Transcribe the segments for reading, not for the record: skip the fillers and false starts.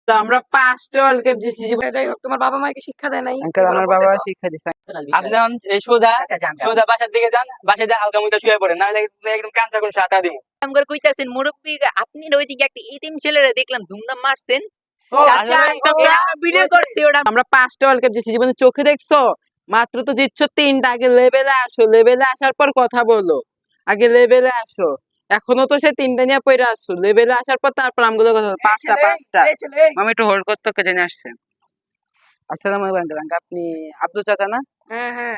তো আমরা 5টা ওয়ার্ল্ড কাপ জিতেছি। যাই হোক, তোমার বাবা মাকে শিক্ষা দেয় নাই? আঙ্কেল আমার বাবা শিক্ষা দিচ্ছে। আপনি এখন এই সোজা বাসার দিকে যান, বাসায় যা হালকা মুখে শুয়ে পড়েন, নাহলে একদম কাঁচা কোন সাটা দিব। এরকম করে কইতাছেন মুরব্বি, আপনি ওইদিকে একটা এতিম ছেলেরে দেখলাম ধুমধাম মারছেন। ভিডিও করছে ওটা। আমরা 5টা ওয়ার্ল্ড কাপ জিতেছি, জীবনে চোখে দেখছো? মাত্র তো জিতছো 3টা। আগে লেভেলে আসো, লেভেলে আসার পর কথা বলো। আগে লেভেলে আসো, এখনো তো সে 3টা নিয়ে পড়ে আসছো। লেভেলে আসার পর তারপর আমগুলো কথা বলো। 5টা আমি একটু হোল্ড করতে জেনে আসছেন। আসসালামু আলাইকুম আঙ্কেল। আঙ্কেল আপনি আব্দুল চাচা না? হ্যাঁ হ্যাঁ,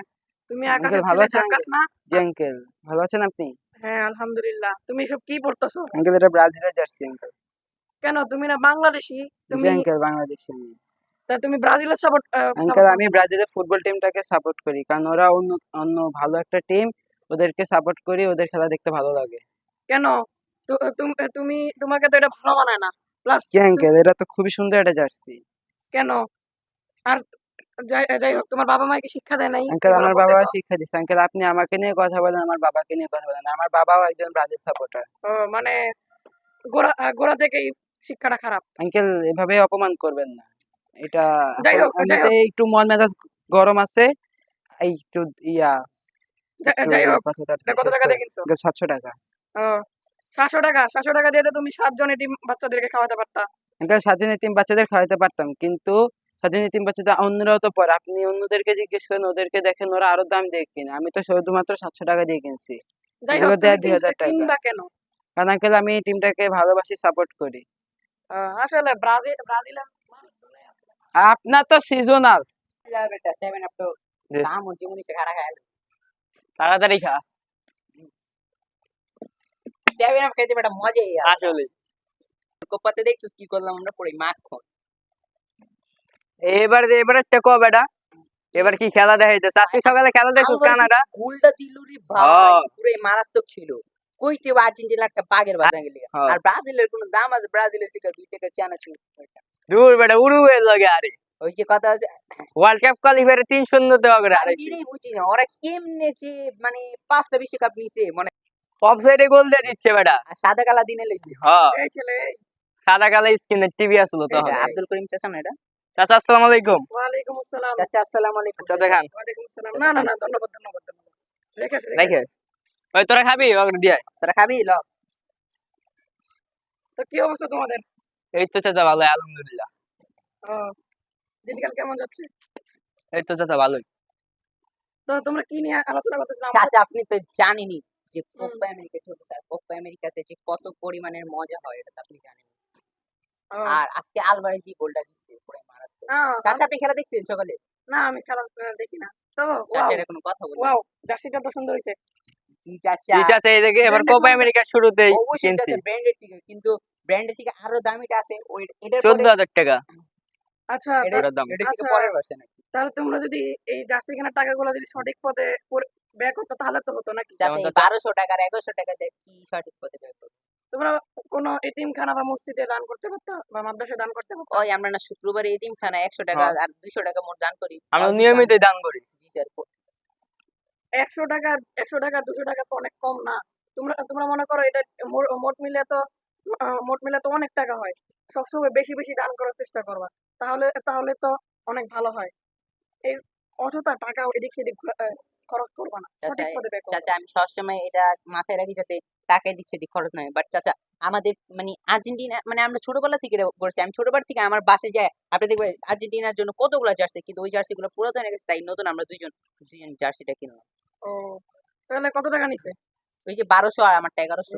তুমি আঙ্কেল আকাশের ভালো ছেলে আছেন? আকাশ না? জি আঙ্কেল ভালো আছেন আপনি? হ্যাঁ আলহামদুলিল্লাহ। তুমি এসব কি পড়তেছো? আঙ্কেল এটা ব্রাজিলের জার্সি আঙ্কেল। কেন, তুমি না বাংলাদেশি? জি তুমি আঙ্কেল বাংলাদেশি আমি। তা তুমি ব্রাজিলের সাপোর্ট? আঙ্কেল আমি ব্রাজিলের ফুটবল টিমটাকে সাপোর্ট করি, কারণ ওরা অন্য অন্য ভালো একটা টিম, ওদেরকে সাপোর্ট করি, ওদের খেলা দেখতে ভালো লাগে। কেন? তুমি তোমাকে তো এটা ভালো মানায় না। প্লাস জি আঙ্কেল এটা তো খুবই সুন্দর একটা জার্সি। কেন? আর যাই হোক, তোমার বাবা মাকে শিক্ষা দেয় নাই? আঙ্কেল এগুলো আমার বাবা পড়তেছো? শিক্ষা দিচ্ছে। আঙ্কেল আপনি আমাকে নিয়ে কথা বলেন, আমার বাবাকে নিয়ে কথা বলেন। আমার বাবাও একজন ব্রাজিল সাপোর্টার। ও মানে গোড়া থেকেই শিক্ষাটা খারাপ। আঙ্কেল এভাবে অপমান করবেন না। এটা যাই হোক, এমনিতে একটু মন মেজাজ গরম আছে, এই একটু ইয়া যাই হোক, কথাটা এটা কত শেষ টাকা করে। দিয়ে কিনছো? 700 টাকা। ও 700 টাকা দিয়ে তো তুমি 7 জন এতিম বাচ্চাদেরকে খাওয়াতে পারতা। আঙ্কেল স্বাধীন এতিম বাচ্চাদের খাওয়াতে পারতাম, কিন্তু স্বাধীন এতিম বাচ্চাদের অন্যরাও তো পড়ে। আপনি অন্যদেরকে জিজ্ঞেস করেন, ওদেরকে দেখেন ওরা আরো দাম দিয়ে কিনে। আমি তো শুধুমাত্র 700 টাকা দিয়ে কিনছি। যাই হোক, এগুলো তুমি দেয় 2000 টাকা। কিনবা কেন? কারণ আঙ্কেল আমি এই টিমটাকে ভালোবাসি, সাপোর্ট করি। আসলে ব্রাজিলের আপনার তো সিজনাল। বেটা 7 আপ তো দাম হচ্ছে মুনিশে খারা খায়। তাড়াতাড়ি খা। 7 আপ খাইতে বেটা মজাই আলাদা। আসলে কোপাতে দেখছিস কি করলাম আমরা পড়ে মাখন। এবার একটা কো বেটা, এবার কি খেলা দেখাইতেছে? আজকে সকালে খেলা দেখছিস কানাডা? গোলটা দিল রে ভাই, পুরো মারাত্মক ছিল। কইতে আর্জেন্টিনা একটা বাগের বাজা গেল। আর ব্রাজিলের কোনো দাম আছে? ব্রাজিলের থেকে 2 টাকা চানা ছিল। দূর বেটা, উরুগুয়ের লগে আরে ওই যে কথা আছে, ওয়ার্ল্ড কাপ কোয়ালিফায়ারে 3-0 দেওয়া করে হারাইছে। আমি বুঝি না ওরা কেমনে যে মানে 5টা বিশ্বকাপ নিছে, মানে অফসাইডে গোল দিয়ে দিচ্ছে বেটা। সাদা কালা দিনে লইছে। হ্যাঁ, এই ছেলে সাদা কালো স্ক্রিনের টিভি আসলো তখন। আব্দুল করিম চাচা না এটা? চাচা আসসালামু আলাইকুম। ওয়ালাইকুম আসসালাম। চাচা আসসালামু আলাইকুম। চাচা খান ওয়ালাইকুম আসসালাম। না না না, ধন্যবাদ ধন্যবাদ ধন্যবাদ। দেখে ওই তোরা খাবি ওকে দিয়ে। তোরা খাবি ল। তো কি অবস্থা তোমাদের? এই তো চাচা ভালো, আলহামদুলিল্লাহ। দিনকাল কেমন যাচ্ছে? এই তো চাচা ভালোই। তো তোমরা কি নিয়ে আলোচনা করতেছিলাম? চাচা আপনি তো জানেনই যে কোপা আমেরিকা চলছে, আর কোপা আমেরিকাতে যে কত পরিমাণের মজা হয় এটা তো আপনি জানেন। আর আজকে আলভারেজ যে গোলটা দিচ্ছে পুরো মারাত্মক। চাচা আপনি খেলা দেখছেন সকালে? না, আমি খেলা দেখি না। তো চাচা এটা কোনো কথা বলছেন? ওয়াও, জার্সিটা তো সুন্দর হইছে। জি চাচা। জি চাচা, এই দেখে এবার কোপা আমেরিকার শুরুতেই অবশ্যই কিনছি চাচা ব্র্যান্ডেড থেকে, কিন্তু ব্র্যান্ডেড থেকে আরো দামিটা আছে ওই এটার পরে 14,000 টাকা আচ্ছা এটার দাম। এটা থেকে আচ্ছা। পরের ভার্সন। তাহলে তোমরা যদি এই জার্সি কেনার টাকাগুলো যদি সঠিক পথে ব্যয় করতো তাহলে তো হতো নাকি? চাচা এই 1200 টাকা আর 1100 টাকা দিয়ে কি সঠিক পথে ব্যয় করব? তোমরা কোনো এতিমখানা বা মসজিদে দান করতে পারতো বা মাদ্রাসায় দান করতে পারতো? ওই আমরা না শুক্রবারে এতিমখানা 100 টাকা আর 200 টাকা মোট দান করি। আমরা নিয়মিতই দান করি। জি স্যার। 100 টাকা 200 টাকা তো অনেক কম না? তোমরা তোমরা মনে করো এটা মোট মিলে তো অনেক টাকা হয়। সবসময় বেশি বেশি দান করার চেষ্টা করবা, তাহলে তাহলে তো অনেক ভালো হয়। এই অযথা টাকা এদিক সেদিক খরচ করবা না, সঠিক পথে ব্যয় করবা। চাচা আমি সবসময় এটা মাথায় রাখি যাতে টাকা এদিক সেদিক খরচ নয়। বাট চাচা আমাদের মানে আর্জেন্টিনা মানে আমরা ছোটবেলা থেকে এটা করছি। আমি ছোটবেলা থেকে আমার বাসায় যাই, আপনি দেখবেন আর্জেন্টিনার জন্য কতগুলো জার্সি, কিন্তু ওই জার্সি গুলো পুরাতন হয়ে গেছে, তাই নতুন আমরা দুইজন জার্সিটা কিনলাম। ও তাহলে কত টাকা নিছে? ওই যে 1200 আর আমারটা 1100।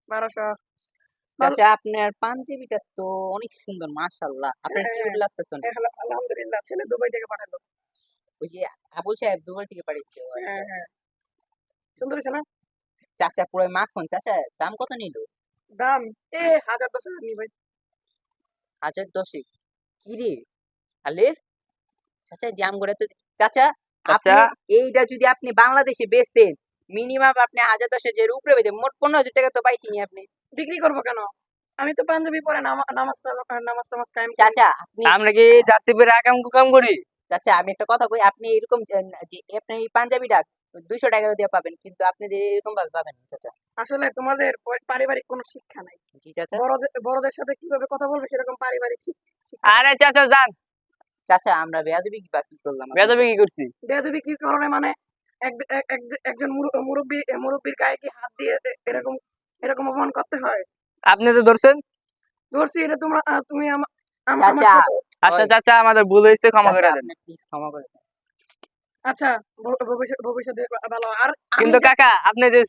1200। চাচা আপনার পাঞ্জাবিটা তো অনেক সুন্দর, মাশাআল্লাহ। আপনার কিউট লাগতেছে অনেক। আলহামদুলিল্লাহ, ছেলে দুবাই থেকে পাঠালো। ওই যে আবুল সাহেব দুবাই থেকে পাঠিয়েছে। ও আচ্ছা। হ্যাঁ, সুন্দর হয়েছে না? চাচা পুরো মাখন। চাচা দাম কত নিল? দাম 1000-10,000 নি ভাই। 1010। কি রে তাহলে? চাচা দাম করে তো চাচা চাচা আপনি এইটা যদি আপনি বাংলাদেশে বেচতেন মিনিমাম আপনি 1010 এর উপরে পেতেন, মোট 15,000 টাকা তো পাইতেনি আপনি। বিক্রি করবো কেন? আমি তো পাঞ্জাবি পরে নামাজ কায়েম করি। চাচা আপনি আমরা কি জার্সি পরে আকাম কুকাম করি? চাচা আমি একটা কথা কই, আপনি এরকম যে আপনি এই পাঞ্জাবিটা 200 টাকা দিয়ে পাবেন, কিন্তু আপনি যে এরকম ভাবে পাবেন না চাচা। আসলে তোমাদের পারিবারিক কোনো শিক্ষা নাই। জি চাচা। বড়দের সাথে কিভাবে কথা বলবে সেরকম পারিবারিক শিক্ষা নাই। আরে চাচা যান, চাচা আমরা বেয়াদবি কি করলাম আপনার বেদবি সাথে? কি করছি? বেয়াদবি কি কারণে মানে একজন মুরব্বীর গায়ে কি হাত দিয়ে এরকম এরকম অপমান করতে হয়? আপনি তো ধরছেন। ধরছি এটা তোমরা তুমি আমার চাচা, ছোট। আচ্ছা ওই, চাচা আমাদের ভুল হয়েছে, ক্ষমা চাচা করে দেন। আপনি প্লিজ ক্ষমা করে দেন। আচ্ছা ভবিষ্যতে ভালো। আর আমি কিন্তু যে কাকা আপনি যে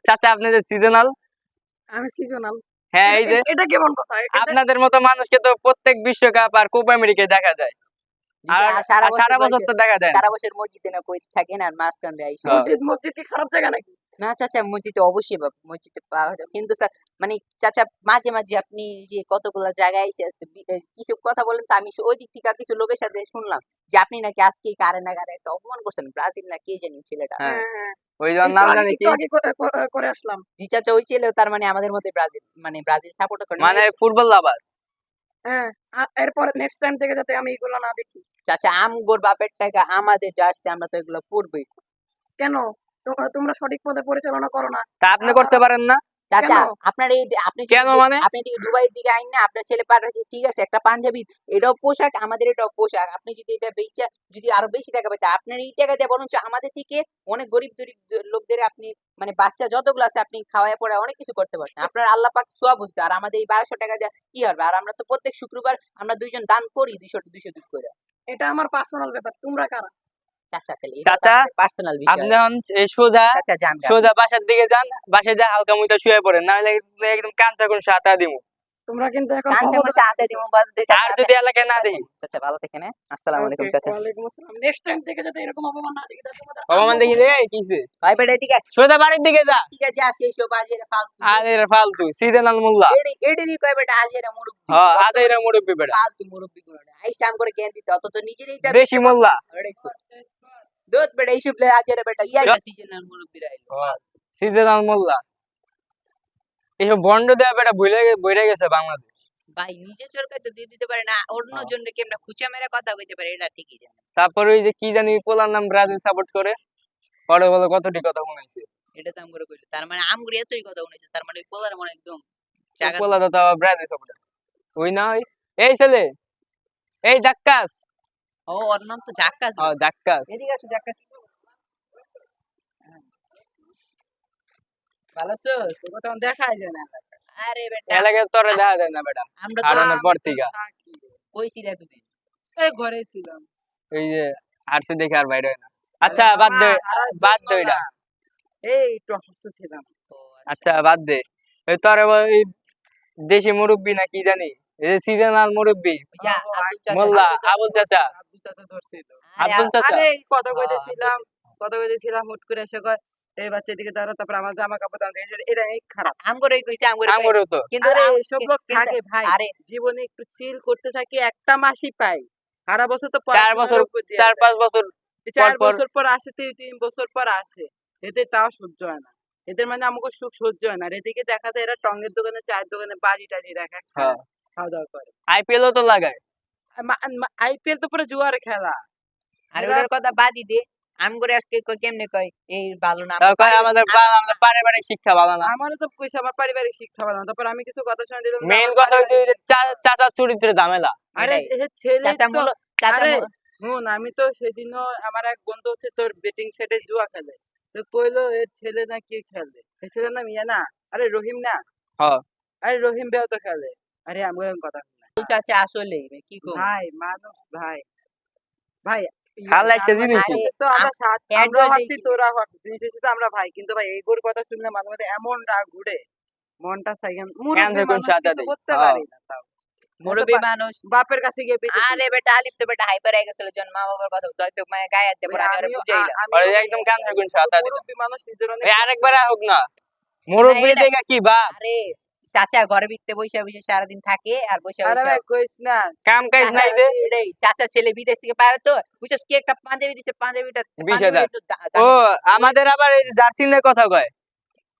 চাচা আপনি যে সিজনাল, আমি সিজনাল, হ্যাঁ এটা এই যে এটা কেমন কথা? এটা আপনাদের মতো মানুষকে তো প্রত্যেক বিশ্বকাপ আর কোপা আমেরিকায় দেখা যায়, জি, যে আর সারা আর সারা বছর তো দেখা যায় না। সারা বছর মসজিদে না কই থাকেন আর মাঝখান দিয়ে আইসা। হ্যাঁ। মসজিদ কি খারাপ জায়গা নাকি? না চাচা, মসজিদে অবশ্যই মসজিদে পাওয়া যায়, কিন্তু স্যার মানে চাচা মাঝে মাঝে আপনি যে কতগুলা জায়গায় এসে কিছু কথা বলেন, তো আমি ওই দিক থেকে কিছু লোকের সাথে শুনলাম যে আপনি নাকি আজকে কারে না কারে একটা অপমান করছেন, ব্রাজিল না কে জানি ছেলেটা। হ্যাঁ হ্যাঁ, হ্যাঁ। ওই জন্য নাম জানি কি, একটু আগে করে আসলাম। জি চাচা, ওই ছেলে তার মানে আমাদের মধ্যে ব্রাজিল সাপোর্ট করে মানে ফুটবল লাভার। হ্যাঁ, এরপর নেক্সট টাইম থেকে যাতে আমি এগুলো না দেখি। চাচা আমগোর বাপের টাকা আমাদের জার্সি, আমরা তো এগুলো পড়বই। কেন? তোমরা সঠিক পথে পরিচালনা করো না। তা আপনি করতে পারেন না চাচা কেন? আপনার এই আপনি কেন মানে? আপনি যদি দুবাইয়ের দিকে আইন না, আপনার ছেলে পাঠাচ্ছে ঠিক আছে, একটা পাঞ্জাবি এটাও পোশাক, আমাদের এটাও পোশাক, আপনি যদি এটা বেচা যদি আরো বেশি টাকা পেতেন, আপনার এই টাকা দিয়ে বরঞ্চ আমাদের থেকে অনেক গরিব লোকদের আপনি মানে বাচ্চা যতগুলো আছে আপনি খাওয়ায় পড়া অনেক কিছু করতে পারতেন। আপনার আল্লাহ পাক সোয়া বুঝতো, আর আমাদের এই 1200 টাকা দিয়ে কি হবে? আর আমরা তো প্রত্যেক শুক্রবার আমরা দুইজন দান করি 200 করে। এটা আমার পার্সোনাল ব্যাপার, তোমরা কারা? চাচা তাহলে চাচা, পার্সোনাল আপনি বিষয়। এখন এই সোজা চাচা যান গা। সোজা বাসার দিকে যান, বাসায় যা হালকা মুইটা শুয়ে পড়েন, নাহলে কিন্তু একদম কাঁচা কোন সাতা দিমু। তোমরা কিন্তু এখন কাঞ্চা অবহেলা মুচা আতে দিমু বাদে চাচা, আর যদি এলাকায় না দেখি। চাচা ভালো থাকেন, হ্যাঁ? আসসালামু আলাইকুম ওকে, চাচা। ওয়ালাইকুম আসসালাম। নেক্সট টাইম থেকে যাতে এরকম অপমান না দেখি, তাহলে তোমাদের অপমান দেখি রে কিছে, ভাই বেটা এদিকে আয়। সোজা বাড়ির দিকে যা। ঠিক আছে আসে এসো বাজের ফালতু। আর এর ফালতু সিজনাল মোল্লা। এডি কয় বেটা আজের মুরব্বি। হ্যাঁ আদাইরা মুরব্বি বেড়া, ফালতু মুরব্বি গুলো আইসা আম করে জ্ঞান দিতে, অথচ নিজের এইটা দেশি মোল্লা। দোত বেটা এইসব লে আজের বেটা ইয়াই সিজনাল মুরব্বি রাইলো। সিজনাল মোল্লা এইসব বন্ড দেওয়া বেটা বইরে গেছে বাংলাদেশ। ভাই নিজে চরকায় তো দিয়ে দিতে পারে না, অন্য জন্য কেমনে খুচা মেরে কথা কইতে পারে, এটা ঠিকই জানে। তারপর ওই যে কি জানি পোলার নাম ব্রাজিল সাপোর্ট করে, পরে বলে কতটি কথা শুনাইছে। এটা তো আম করে কইলো, তার মানে আম করে এতই কথা শুনেছে, তার মানে ওই পোলার মনে একদম পোলা তো তাও ব্রাজিল সাপোর্ট ওই না ওই এই ছেলে এই জাক্কাস। ও ওর নাম তো জাক্কাস। জাক্কাস। এদিকে আসো জাক্কাস। ভালো আছো? তোকে তখন দেখাই যায় না। আরে বেটা এলাকায় তোরে দেখা যায় না বেটা, আমরা তো হারানোর পর থেকে। কইছিল এতদিন। এই ঘরে ছিলাম। এই যে আরসি দেখে আর বাইরে হয় না। আচ্ছা বাদ দে, বাদ দে এটা। এই একটু অসুস্থ ছিলাম। ও আচ্ছা বাদ দে, ওই তোরে ওই দেশি মুরব্বি না কি জানি, এই যে সিজনাল মুরব্বি যা আব্দুল চাচা। মোল্লা আবুল চাচা। আব্দুল চাচা ধরছিল। আরে আব্দুল চাচা আরে এই কথা কইতেছিলাম হুট করে এসে কয় এই বাচ্চা দিকে দাঁড়া, তারপর আমার জামা কাপড় দাও, এটা এই খারাপ। আম করে কইছে আম করে আমরও তো কিন্তু আরে আম- সব লোক কিন্তু- থাকে ভাই, আরে জীবনে একটু চিল করতে থাকি, একটা মাসই পাই। সারা বছর তো 4 বছর 4-5 বছর 4 পর। বছর পর আসে, 3 বছর পর আসে, এতে তাও সহ্য হয় না। এদের মানে আমাকে সুখ সহ্য হয় না। আর এদিকে দেখা যায় এরা টঙ্গের দোকানে, চায়ের দোকানে বাজি টাজি রাখা, হ্যাঁ খাওয়া দাওয়া করে। আইপিএল ও তো লাগায়। আইপিএল তো পুরো জুয়ার খেলা। আর এরা- ওটার কথা বাদই দে, আম করে আজকে কেমনে কয় এই ভালো না তাও কয় আমাদের আমাদের পারিবারিক শিক্ষা ভালো না। আমারও তো কইছে আমার পারিবারিক শিক্ষা ভালো না, তারপর আমি কিছু কথা শুনে দিলাম। মেইন কথা হচ্ছে যে চাচার চরিত্রে ঝামেলা। আরে এটাই। এ ছেলে চাচা তো, মূল চাচা আরে শুন, আমি তো সেদিনও আমার এক বন্ধু হচ্ছে তোর বেটিং সেটে জুয়া খেলে, তো কইলো এর ছেলে না কি খেলে, এর ছেলের নাম ইয়া না, আরে রহিম না, হ্যাঁ আরে রহিম বেও তো খেলে। আরে আমি কথা শুন না। চাচা আসলে কি কম ভাই মানুষ ভাই, ভাই খালা একটা জিনিস আরে, তো আমরা এর আমরা বয়সে হাসছি, তোরা হাসছিস, জিনিস হচ্ছে তো আমরা ভাই, কিন্তু ভাই এইগুলোর কথা শুনলে মাঝে মাঝে এমন রাগ ঘুরে, মনটা সাইকেন মুরব্বী দেখুন মানুষ সাদা কিছু দিই। করতে হ্যাঁ। পারি না, তাও মুরব্বী মানুষ। বাপের কাছে গিয়ে বেঁচে আরে বেটা আলিফ তো বেটা হাইপার হয়ে গেছিল, জন মা বাবার কথা তো মানে গায়ে হাত দিয়ে পরে আমি ওরে বুঝাইলাম। আরে একদম কাঁচা কোন সাদা দিই। মুরব্বী মানুষ নিজের অনেক এই আরেকবার হোক না, মুরব্বি না, এটা- দেখা কি বাপ, আরে চাচা ঘরে ভিতরে বসে বসে সারাদিন থাকে আর বসে আরে বসে ভাই কইস না, কাম কাজ নাই যে। এটাই চাচা ছেলে বিদেশ থেকে পারে তো বুঝছস কি একটা পাঞ্জাবি দিছে, পাঞ্জাবিটা 20,000 তো ও আমাদের আবার এই যে জার্সি নিয়ে কথা কয়।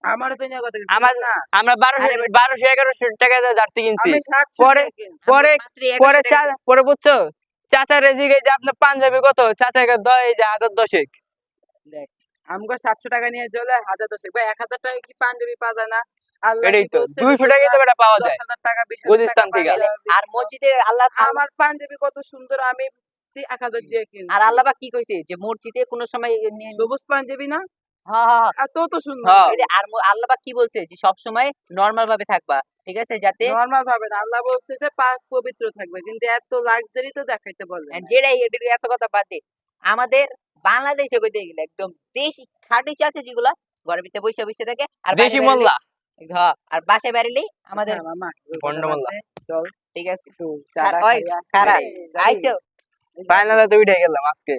আমারও তো নিয়ে কথা কিছু আমার না, আমরা 1200-1100 টাকা দিয়ে জার্সি কিনছি। আমি 700 পরে- টাকা কিনছি। পরে পরে বুঝছো চাচা রেজি গেছে আপনার পাঞ্জাবি কত, চাচা এই যে 1010। আমগো 700 টাকা নিয়ে চলে 1010 ভাই 1000 টাকা কি পাঞ্জাবি পাওয়া যায় না? আল্লাহ এটাই কি তো বলছে 200 টাকায় তো বেটা পাওয়া যায় 10,000 টাকা 20,000 গুলিস্তান টাকা থেকে। পাঞ্জাবি। আর মসজিদে আল্লাহ আমার পাঞ্জাবি কত সুন্দর আমি 1000 দিয়ে কিনছি। আর আল্লাহ পাক কি কইছে যে মসজিদে কোনো সময় সবুজ পাঞ্জাবি না হ্যাঁ হ্যাঁ হ্যাঁ, এত তো সুন্দর হ্যাঁ। এটা আর আল্লাহ পাক কি বলছে যে সব সময় নরমাল ভাবে থাকবা, ঠিক আছে, যাতে নরমাল ভাবে না আল্লাহ বলছে যে পাক পবিত্র থাকবে কিন্তু এত লাক্সারি তো দেখাইতে বলে না। যেটাই এদের এত কথা বাদ দে, আমাদের বাংলাদেশে কইতে গেলে একদম দেশি খাঁটি চাচা যেগুলা ঘরের ভিতরে বসে বসে থাকে আর দেশি বাইরে মোল্লা বেরোলেই- হ্যাঁ, আর বাসায় বেরিলেই আমাদের আচ্ছা, মামা ভন্ড মোল্লা। চল ঠিক আছে একটু চাটা ওই, খাই আসি। খারাপ যাবি? আইছো ফাইনালে তো উঠে গেলাম আজকে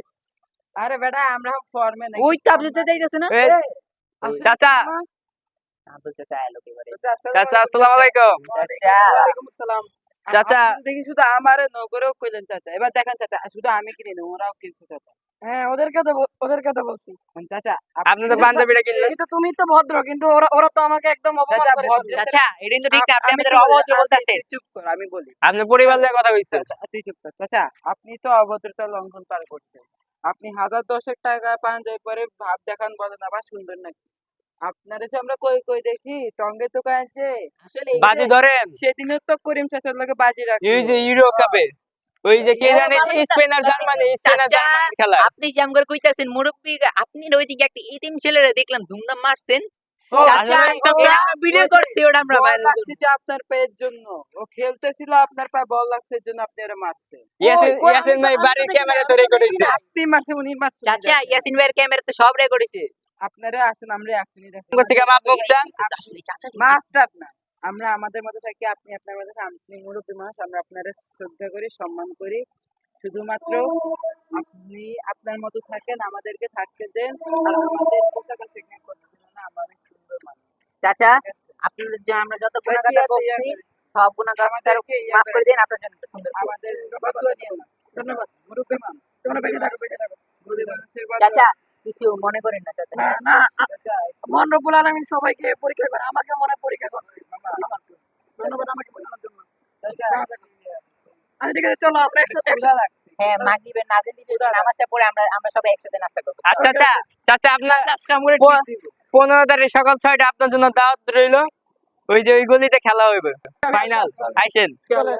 আরে বেটা আমরা ফর্মে নাই ওই তো আপনি তো যাইতেছে না এই, আসলে চাচা মামা, আব্দুল চাচা এলো এবারে চাচা আসসালামু আলাইকুম চাচা ওয়ালাইকুম আসসালাম চাচা। আপনি তো দেখি শুধু আমারে নগরেও কইলেন চাচা এবার দেখেন চাচা শুধু আমি কিনি না ওরাও কিনছে চাচা হ্যাঁ ওদেরকে তো বলছি চাচা আপনি তো পাঞ্জাবিটা কিনলেন কিন্তু তুমি তো ভদ্র কিন্তু ওরা ওরা তো আমাকে একদম অপমান চাচা, করে ভদ্র- ফেলছে। চাচা এটা কিন্তু ঠিক না, আপনি আমি আমাদের বলি, অভদ্র আপনি বলতেছেন। চুপ কর আমি বলি আপনি পরিবার নিয়ে কথা কইছেন চাচা, তুই চুপ কর চাচা আপনি তো অভদ্রতা লঙ্ঘন পার করছেন আপনি 1010 টাকা পাঞ্জাবি পরে ভাব দেখান বলেন আবার সুন্দর নাকি আপনারে যে আমরা কই কই দেখি টঙ্গে তো কাছে আসলে বাজি ধরেন সেদিনও তো করিম চাচার লগে বাজি রাখি এই যে ইউরো কাপে ওই যে কে ও, জানে ভালো কথা। স্পেন আর জার্মানি স্পেন আর চাচা, জার্মানির খেলা আপনি যে আমগর কইতাছেন মুরব্বি, আপনি ওইদিকে একটা ইতিম ছেলেরা দেখলাম ধুমধাম মারছেন। ও, চাচা আসলে তো এটা ভিডিও ওই যে করছি, ওটা আমরা বল ভাইরাল লাগছে যে আপনার পায়ের জন্য ও খেলতেছিল আপনার পায়ে বল লাগছে এর জন্য আপনি ওরা মারছে ইয়াসিন কই, ইয়াসিন আমি তো- ভাই আমি তো বাড়ির দেখি না, ক্যামেরা আমি ধরে তো দেখি করেছে না। আপনি মারছে উনি মারছে চাচা ইয়াসিন ভাইয়ের ক্যামেরা তো সব রেকর্ড হইছে। আপনারা আসেন আমরা এখনই দেখেন কোথা থেকে মাপ মুখ চান আসলে চাচা মাফ টাপ না আমরা আমাদের মতো থাকি আপনি আপনার মতো থাকেন। আপনি মুরব্বী মানুষ আমরা আপনারা শ্রদ্ধা করি সম্মান করি শুধুমাত্র আপনি আপনার মতো থাকেন আমাদেরকে থাকতে দেন আর আমাদের পোশাক আশাক নিয়ে কথা বলবেন না আমরা অনেক সুন্দর মানুষ চাচা ঠিক আছে? আপনার যে আমরা যত ইয়া গুণাগার করছি, ইয়া করছি করছি। সব গুণাগার আমাদেরকে ইয়া মাফ করে করে দিন, আপনার জন্য একটা সুন্দর ফুল। আমাদের বদলা দিও না ধন্যবাদ মুরব্বী মানুষ তোমরা বেঁচে থাকো গরিব মানুষের বদলা চাচা কিছু মনে করেন না চাচা। না, না চাচা, মহান রব্বুল আলামিন সবাইকে পরীক্ষা করে আমাকে মনে পরীক্ষা করছে ধন্যবাদ ধন্যবাদ আমাকে বোঝানোর জন্য চাচা, আচ্ছা ঠিক আছে চলো আমরা একসাথে ক্ষুধা লাগছে। হ্যাঁ, মাগরিবের নাজিল দিছে, ওই নামাজটা পড়ে আমরা আমরা সবাই একসাথে নাস্তা করব। আচ্ছা চাচা চাচা আপনার আজকে আমরা প- treat দিব। 15 তারিখ সকাল 6টা আপনার জন্য দাওয়াত রইলো ওই যে ওই গলিতে খেলা হইবে ফাইনাল আইসেন চলো